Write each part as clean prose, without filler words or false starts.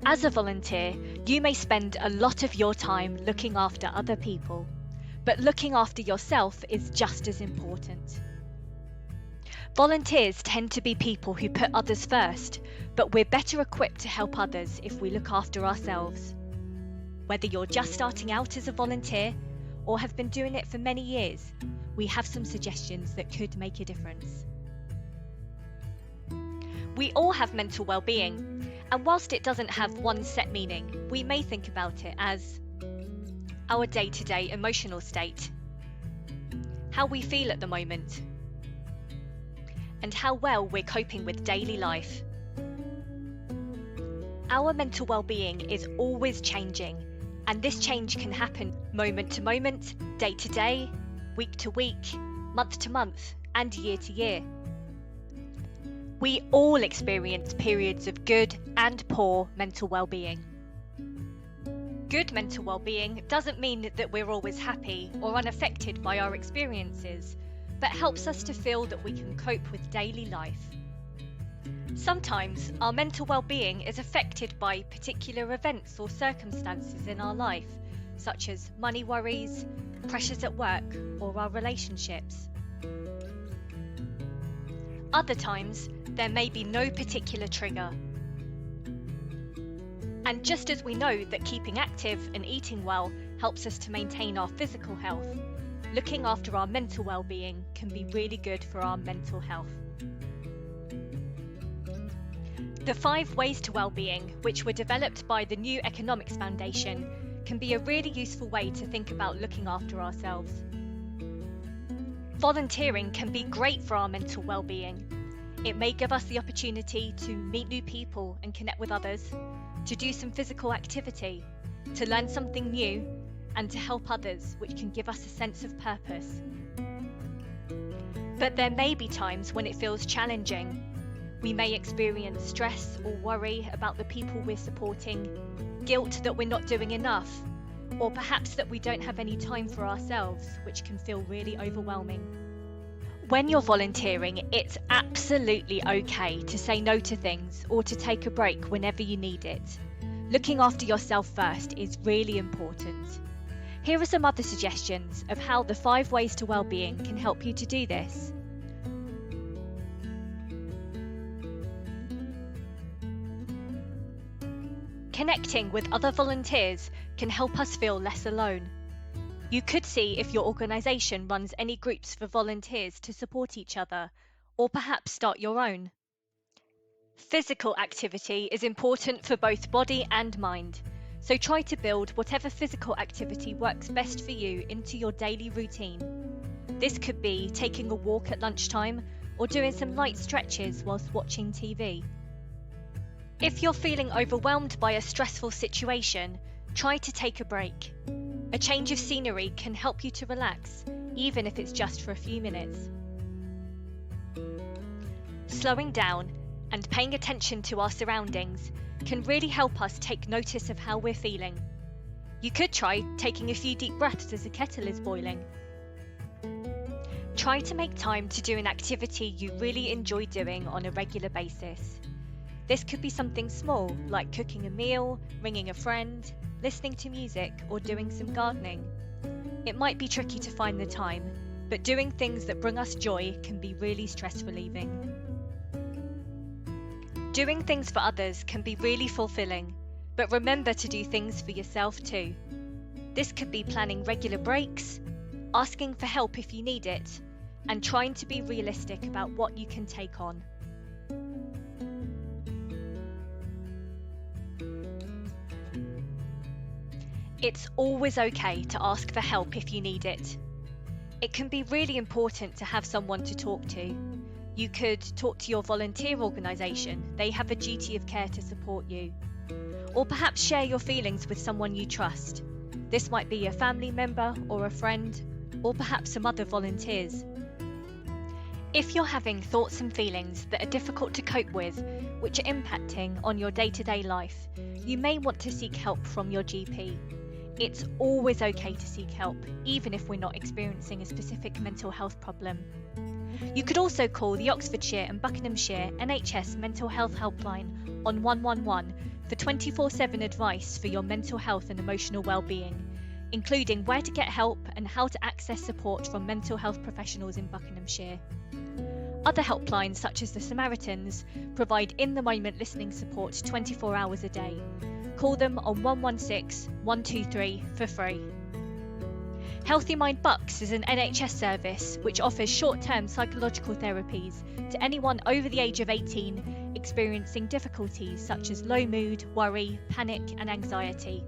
As a volunteer, you may spend a lot of your time looking after other people, but looking after yourself is just as important. Volunteers tend to be people who put others first, but we're better equipped to help others if we look after ourselves. Whether you're just starting out as a volunteer or have been doing it for many years, we have some suggestions that could make a difference. We all have mental well-being, and whilst it doesn't have one set meaning, we may think about it as our day-to-day emotional state, how we feel at the moment, and how well we're coping with daily life. Our mental well-being is always changing, and this change can happen moment to moment, day to day, week to week, month to month, and year to year. We all experience periods of good and poor mental well-being. Good mental well-being doesn't mean that we're always happy or unaffected by our experiences, but helps us to feel that we can cope with daily life. Sometimes our mental well-being is affected by particular events or circumstances in our life, such as money worries, pressures at work, or our relationships. Other times, there may be no particular trigger. And just as we know that keeping active and eating well helps us to maintain our physical health, looking after our mental well-being can be really good for our mental health. The 5 ways to well-being, which were developed by the New Economics Foundation, can be a really useful way to think about looking after ourselves. Volunteering can be great for our mental well-being. It may give us the opportunity to meet new people and connect with others, to do some physical activity, to learn something new, and to help others, which can give us a sense of purpose. But there may be times when it feels challenging. We may experience stress or worry about the people we're supporting, guilt that we're not doing enough, or perhaps that we don't have any time for ourselves, which can feel really overwhelming. When you're volunteering, it's absolutely okay to say no to things or to take a break whenever you need it. Looking after yourself first is really important. Here are some other suggestions of how the 5 ways to well-being can help you to do this. Connecting with other volunteers can help us feel less alone. You could see if your organisation runs any groups for volunteers to support each other, or perhaps start your own. Physical activity is important for both body and mind, so try to build whatever physical activity works best for you into your daily routine. This could be taking a walk at lunchtime or doing some light stretches whilst watching TV. If you're feeling overwhelmed by a stressful situation, try to take a break. A change of scenery can help you to relax, even if it's just for a few minutes. Slowing down and paying attention to our surroundings can really help us take notice of how we're feeling. You could try taking a few deep breaths as a kettle is boiling. Try to make time to do an activity you really enjoy doing on a regular basis. This could be something small, like cooking a meal, ringing a friend, listening to music, or doing some gardening. It might be tricky to find the time, but doing things that bring us joy can be really stress relieving. Doing things for others can be really fulfilling, but remember to do things for yourself too. This could be planning regular breaks, asking for help if you need it, and trying to be realistic about what you can take on. It's always okay to ask for help if you need it. It can be really important to have someone to talk to. You could talk to your volunteer organisation. They have a duty of care to support you. Or perhaps share your feelings with someone you trust. This might be a family member or a friend, or perhaps some other volunteers. If you're having thoughts and feelings that are difficult to cope with, which are impacting on your day-to-day life, you may want to seek help from your GP. It's always okay to seek help, even if we're not experiencing a specific mental health problem. You could also call the Oxfordshire and Buckinghamshire NHS Mental Health Helpline on 111 for 24/7 advice for your mental health and emotional well-being, including where to get help and how to access support from mental health professionals in Buckinghamshire. Other helplines, such as the Samaritans, provide in-the-moment listening support 24 hours a day. Call them on 116 123 for free. Healthy Mind Bucks is an NHS service which offers short-term psychological therapies to anyone over the age of 18 experiencing difficulties such as low mood, worry, panic and anxiety.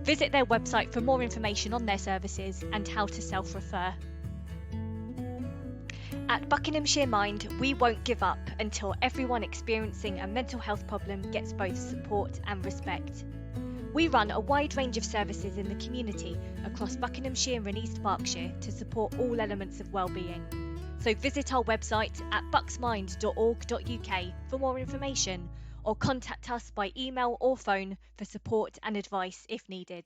Visit their website for more information on their services and how to self-refer. At Buckinghamshire Mind, we won't give up until everyone experiencing a mental health problem gets both support and respect. We run a wide range of services in the community across Buckinghamshire and East Berkshire to support all elements of wellbeing. So visit our website at bucksmind.org.uk for more information, or contact us by email or phone for support and advice if needed.